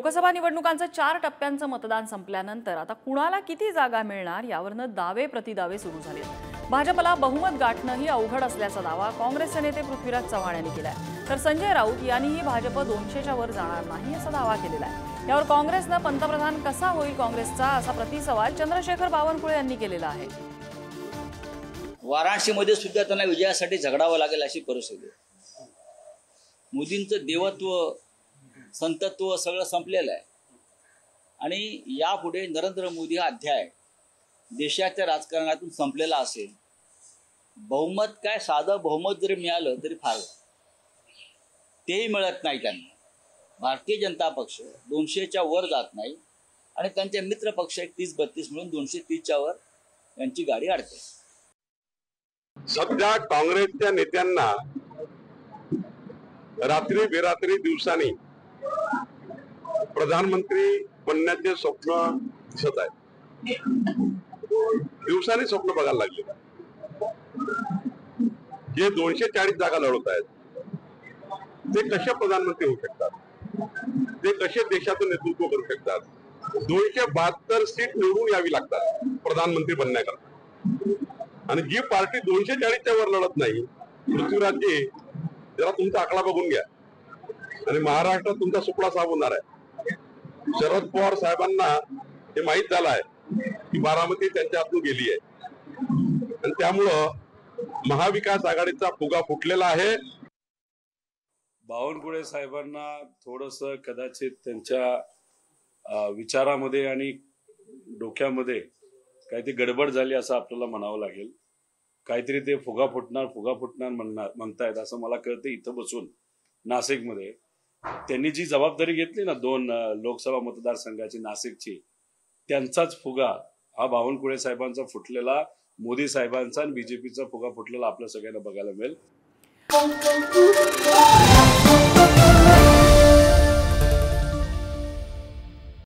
लोकसभा निवडणुकांचं 4 टप्प्यांचं मतदान संपल्यानंतर आता कुणाला किती जागा मिळणार यावरनं दावे प्रतिदावे सुरू झाले। भाजपला बहुमत गाठणं ही अवघड असल्याचा दावा काँग्रेसचे नेते पृथ्वीराज चव्हाण यांनी केलाय, तर संजय राऊत यांनीही भाजप 200च्या वर जाणार नाही असा दावा केलेला आहे। यावर काँग्रेसनं पंतप्रधान कसा होईल काँग्रेसचा असा प्रतिसवाल चंद्रशेखर बावनकुळे यांनी केलेला आहे। वाराणसीमध्ये सुद्धा त्यांना विजयासाठी झगडावं लागेल अशी परिस्थिती आहे। मोदींचं देवत्व संतत्व सगळं संपलेलं आहे आणि यापुढे नरेंद्र मोदी हा अध्याय देशाच्या राजकारणातून संपलेला असेल। बहुमत काय साधं बहुमत जरी मिळालं तरी फार तेही मिळत नाही त्यांना। भारतीय जनता पक्ष 200च्या वर जात नाही आणि त्यांचे मित्र पक्ष 30-32 मिळून 230च्या वर यांची गाडी अडते। सध्या काँग्रेसच्या नेत्यांना रात्री बेरात्री दिवसांनी प्रधानमंत्री बनण्याचे स्वप्न दिसत आहे। दिवसांनी स्वप्न बघायला लागले। जे 240 जागा लढवत आहेत ते कसे प्रधानमंत्री होऊ शकतात, ते कसे देशाचं नेतृत्व करू शकतात। 272 सीट निवडून यावी लागतात प्रधानमंत्री बनण्याकरता। आणि जी पार्टी 240च्या वर लढत नाही, पृथ्वीराजजी जरा तुमचा आकडा बघून घ्या आणि महाराष्ट्रात तुमचा सुपडा साफ होणार आहे। शरद पवार साहेबांना हे माहीत झालं आहे की बारामती त्यांच्या हातून गेली आहे आणि त्यामुळं महाविकास आघाडीचा फुगा फुटलेला आहे। बावनकुळे साहेबांना थोडंसं कदाचित त्यांच्या विचारामध्ये आणि डोक्यामध्ये काहीतरी गडबड झाली असं आपल्याला म्हणावं लागेल। काहीतरी ते फुगा फुटणार म्हणतायत असं मला कळतं। इथं बसून नाशिकमध्ये त्यांनी जी जबाबदारी घेतली ना 2 लोकसभा मतदारसंघाची नाशिकची, त्यांचाच फुगा हा बावनकुळे साहेबांचा फुटलेला, मोदी साहेबांचा आणि बीजेपीचा फुगा फुटलेला आपल्या सगळ्यांना बघायला मिळेल।